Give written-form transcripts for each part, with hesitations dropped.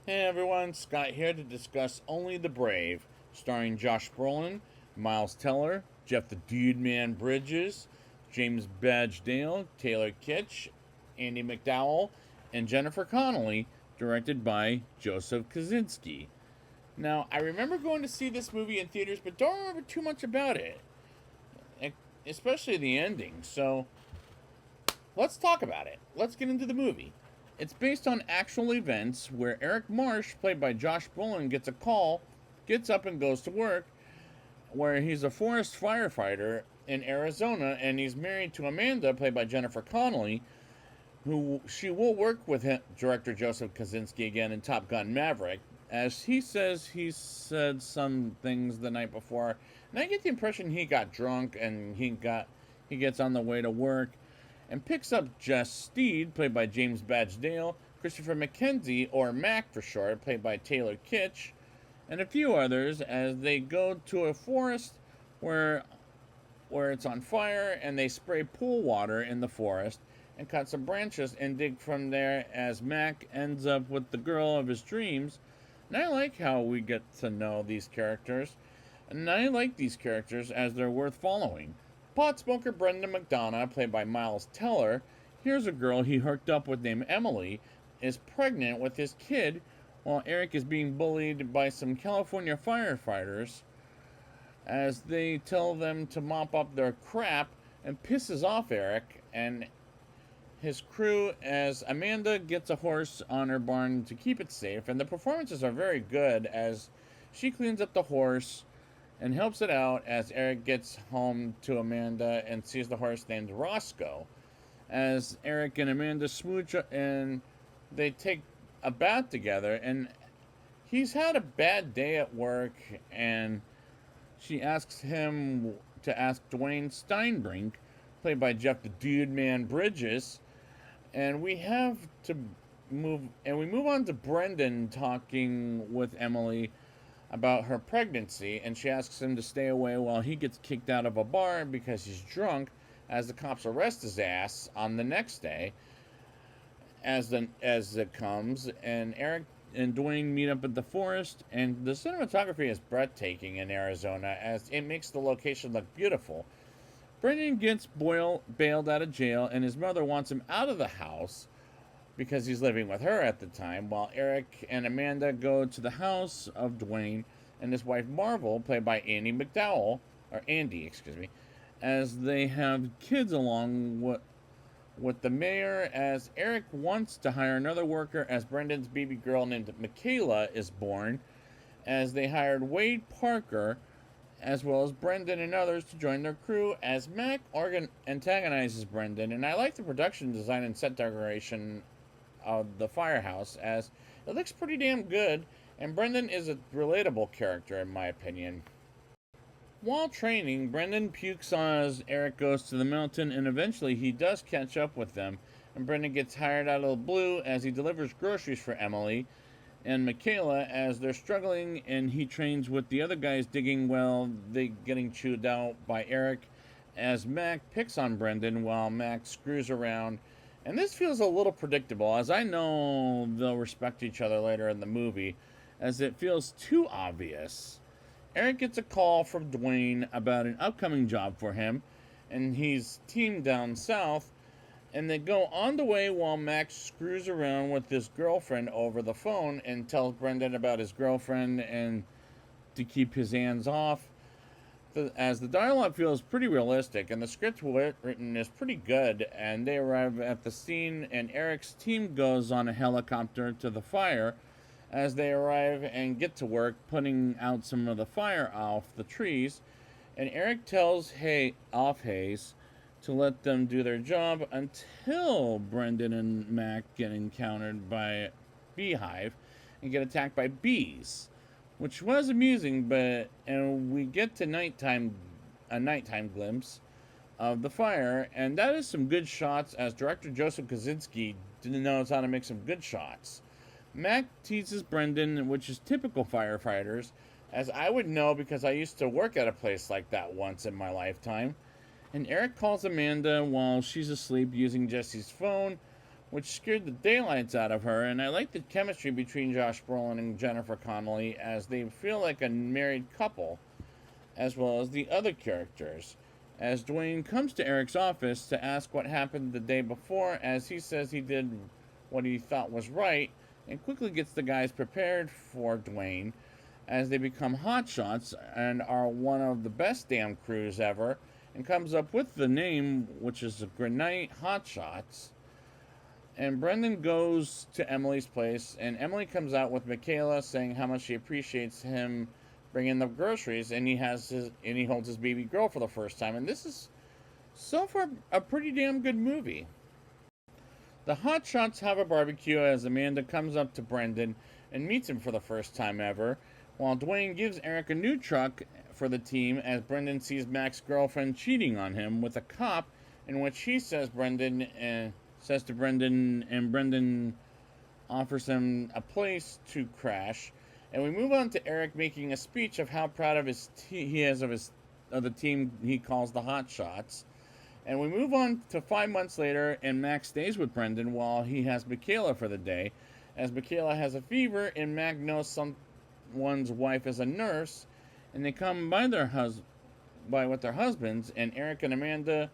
Hey everyone, Scott here to discuss Only the Brave, starring Josh Brolin, Miles Teller, Jeff the Dude Man Bridges, James Badge Dale, Taylor Kitsch, Andy McDowell, and Jennifer Connelly, directed by Joseph Kosinski. Now, I remember going to see this movie in theaters, but don't remember too much about it, especially the ending. So, let's talk about it. Let's get into the movie. It's based on actual events where Eric Marsh, played by Josh Brolin, gets a call, gets up and goes to work, where he's a forest firefighter in Arizona, and he's married to Amanda, played by Jennifer Connelly, who she will work with him, director Joseph Kosinski again in Top Gun Maverick, as he says he said some things the night before, and I get the impression he got drunk and he gets on the way to work and picks up Jess Steed, played by James Badge Dale, Christopher McKenzie, or Mac for short, played by Taylor Kitsch, and a few others as they go to a forest where it's on fire, and they spray pool water in the forest and cut some branches and dig from there as Mac ends up with the girl of his dreams. And I like how we get to know these characters. And I like these characters as they're worth following. Pot smoker Brendan McDonough, played by Miles Teller, here's a girl he hooked up with named Emily, is pregnant with his kid while Eric is being bullied by some California firefighters as they tell them to mop up their crap, and pisses off Eric and his crew as Amanda gets a horse on her barn to keep it safe. And the performances are very good as she cleans up the horse and helps it out as Eric gets home to Amanda and sees the horse named Roscoe. As Eric and Amanda smooch and they take a bath together, and he's had a bad day at work, and she asks him to ask Dwayne Steinbrink, played by Jeff the Dude Man Bridges, and we move on to Brendan talking with Emily about her pregnancy, and she asks him to stay away while he gets kicked out of a bar because he's drunk, as the cops arrest his ass on the next day as it comes, and Eric and Dwayne meet up at the forest, and the cinematography is breathtaking in Arizona as it makes the location look beautiful. Brendan gets bailed out of jail, and his mother wants him out of the house because he's living with her at the time, while Eric and Amanda go to the house of Dwayne and his wife Marvel, played by Andy, excuse me, as they have kids along with the mayor, as Eric wants to hire another worker as Brendan's baby girl named Michaela is born, as they hired Wade Parker as well as Brendan and others to join their crew as Mac antagonizes Brendan. And I like the production design and set decoration of the firehouse as it looks pretty damn good, and Brendan is a relatable character in my opinion. While training, Brendan pukes as Eric goes to the mountain, and eventually he does catch up with them, and Brendan gets hired out of the blue as he delivers groceries for Emily and Michaela as they're struggling, and he trains with the other guys digging while they getting chewed out by Eric as Mac picks on Brendan while Mac screws around. And this feels a little predictable, as I know they'll respect each other later in the movie, as it feels too obvious. Eric gets a call from Dwayne about an upcoming job for him, and he's teamed down south, and they go on the way while Max screws around with his girlfriend over the phone and tells Brendan about his girlfriend and to keep his hands off. As the dialogue feels pretty realistic and the script written is pretty good, and they arrive at the scene, and Eric's team goes on a helicopter to the fire as they arrive and get to work putting out some of the fire off the trees, and Eric tells Hayes to let them do their job until Brendan and Mac get encountered by a beehive and get attacked by bees, which was amusing, and we get to a nighttime glimpse of the fire, and that is some good shots as director Joseph Kosinski knows how to make some good shots. Mac teases Brendan, which is typical firefighters, as I would know because I used to work at a place like that once in my lifetime. And Eric calls Amanda while she's asleep using Jesse's phone, which scared the daylights out of her. And I like the chemistry between Josh Brolin and Jennifer Connelly as they feel like a married couple, as well as the other characters. As Dwayne comes to Eric's office to ask what happened the day before, as he says he did what he thought was right, and quickly gets the guys prepared for Dwayne as they become hotshots and are one of the best damn crews ever, and comes up with the name, which is the Grenite Hotshots. And Brendan goes to Emily's place, and Emily comes out with Michaela saying how much she appreciates him bringing the groceries, and he holds his baby girl for the first time. And this is so far a pretty damn good movie. The Hotshots have a barbecue as Amanda comes up to Brendan and meets him for the first time ever, while Dwayne gives Eric a new truck for the team as Brendan sees Mac's girlfriend cheating on him with a cop, in which he says to Brendan, and Brendan offers him a place to crash. And we move on to Eric making a speech of how proud of he is of the team he calls the Hotshots. And we move on to 5 months later, and Mac stays with Brendan while he has Michaela for the day, as Michaela has a fever, and Mac knows someone's wife is a nurse, and they come by with their husbands, and Eric and Amanda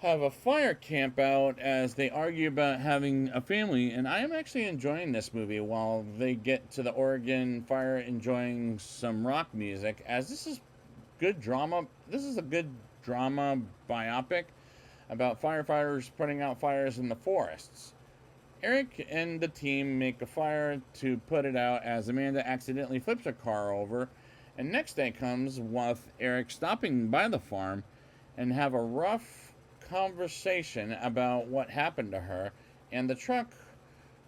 have a fire camp out as they argue about having a family. And I am actually enjoying this movie while they get to the Oregon fire, enjoying some rock music, as this is good drama. This is a good drama biopic about firefighters putting out fires in the forests. Eric and the team make a fire to put it out as Amanda accidentally flips her car over, and next day comes with Eric stopping by the farm and have a rough conversation about what happened to her and the truck,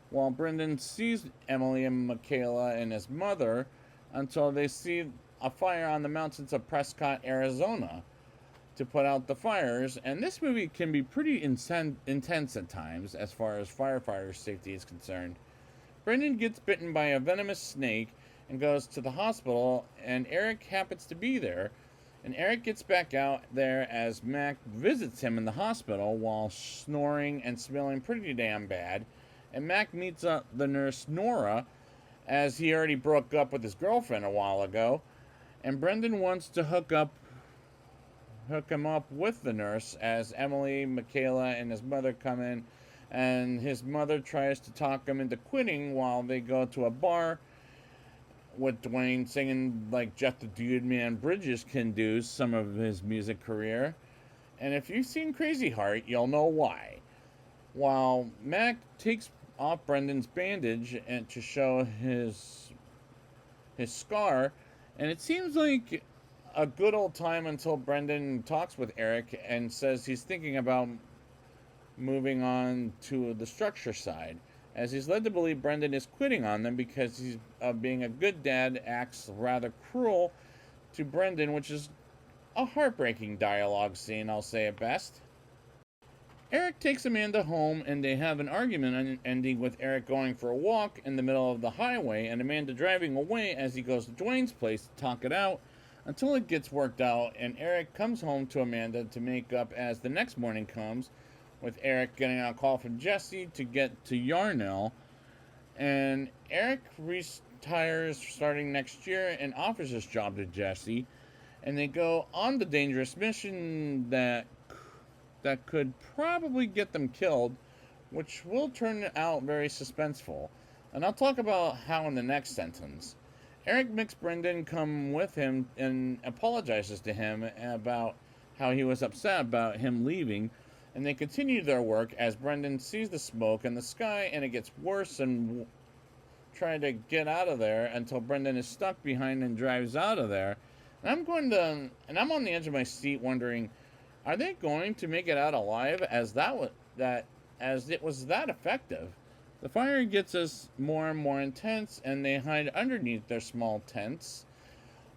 while Brendan sees Emily and Michaela and his mother until they see a fire on the mountains of Prescott, Arizona, to put out the fires. And this movie can be pretty intense at times as far as firefighter safety is concerned. Brendan gets bitten by a venomous snake and goes to the hospital, and Eric happens to be there. And Eric gets back out there as Mac visits him in the hospital while snoring and smelling pretty damn bad. And Mac meets up the nurse Nora, as he already broke up with his girlfriend a while ago. And Brendan wants to hook him up with the nurse as Emily, Michaela, and his mother come in, and his mother tries to talk him into quitting while they go to a bar with Dwayne singing like Jeff the Dude Man Bridges can do some of his music career. And if you've seen Crazy Heart, you'll know why. While Mac takes off Brendan's bandage and to show his scar, and it seems like a good old time until Brendan talks with Eric and says he's thinking about moving on to the structure side, as he's led to believe Brendan is quitting on them because he's being a good dad acts rather cruel to Brendan, which is a heartbreaking dialogue scene, I'll say it best. Eric takes Amanda home, and they have an argument ending with Eric going for a walk in the middle of the highway and Amanda driving away as he goes to Dwayne's place to talk it out until it gets worked out, and Eric comes home to Amanda to make up as the next morning comes, with Eric getting a call from Jesse to get to Yarnell. And Eric retires starting next year and offers his job to Jesse, and they go on the dangerous mission that could probably get them killed, which will turn out very suspenseful. And I'll talk about how in the next sentence. Eric makes Brendan come with him and apologizes to him about how he was upset about him leaving, and they continue their work as Brendan sees the smoke in the sky, and it gets worse and trying to get out of there until Brendan is stuck behind and drives out of there. And I'm on the edge of my seat wondering, are they going to make it out alive as it was that effective? The fire gets us more and more intense, and they hide underneath their small tents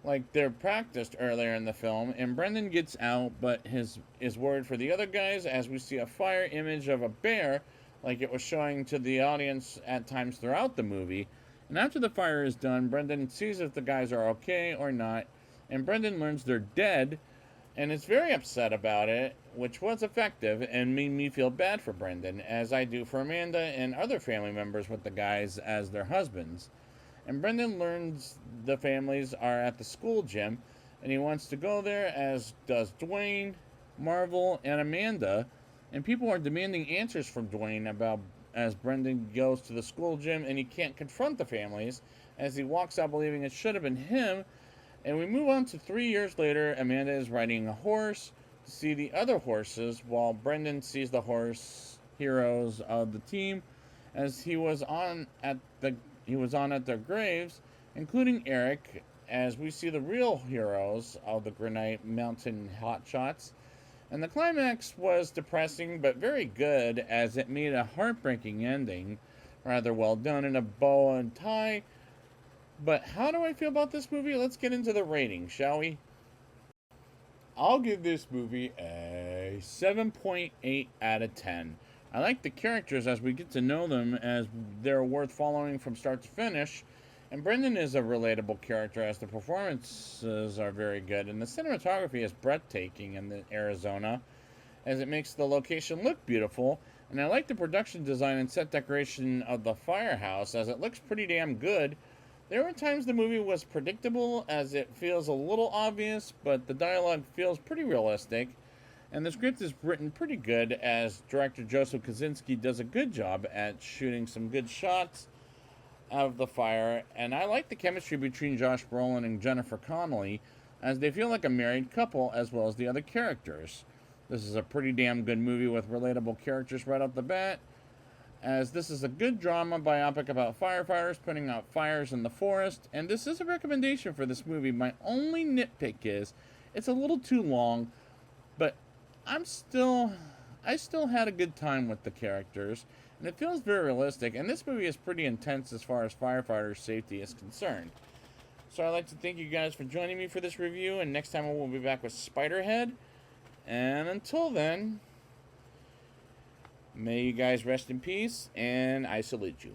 like they're practiced earlier in the film, and Brendan gets out but is worried for the other guys as we see a fire image of a bear like it was showing to the audience at times throughout the movie. And after the fire is done, Brendan sees if the guys are okay or not, and Brendan learns they're dead and is very upset about it, which was effective and made me feel bad for Brendan, as I do for Amanda and other family members with the guys as their husbands. And Brendan learns the families are at the school gym, and he wants to go there, as does Dwayne, Marvel, and Amanda. And people are demanding answers from Dwayne about as Brendan goes to the school gym and he can't confront the families as he walks out believing it should have been him. And we move on to 3 years later. Amanda is riding a horse to see the other horses, while Brendan sees the horse heroes of the team as he was on at their graves, including Eric, as we see the real heroes of the Granite Mountain hotshots. And the climax was depressing but very good, as it made a heartbreaking ending, rather well done in a bow and tie. But how do I feel about this movie? Let's get into the rating, shall we? I'll give this movie a 7.8 out of 10. I like the characters as we get to know them, as they're worth following from start to finish. And Brendan is a relatable character, as the performances are very good. And the cinematography is breathtaking in Arizona, as it makes the location look beautiful. And I like the production design and set decoration of the firehouse, as it looks pretty damn good. There were times the movie was predictable, as it feels a little obvious, but the dialogue feels pretty realistic. And the script is written pretty good, as director Joseph Kosinski does a good job at shooting some good shots of the fire. And I like the chemistry between Josh Brolin and Jennifer Connelly, as they feel like a married couple, as well as the other characters. This is a pretty damn good movie with relatable characters right off the bat, as this is a good drama biopic about firefighters putting out fires in the forest. And this is a recommendation for this movie. My only nitpick is it's a little too long, but I still had a good time with the characters, and it feels very realistic. And this movie is pretty intense as far as firefighter safety is concerned. So I'd like to thank you guys for joining me for this review, and next time we'll be back with Spiderhead. And until then, may you guys rest in peace, and I salute you.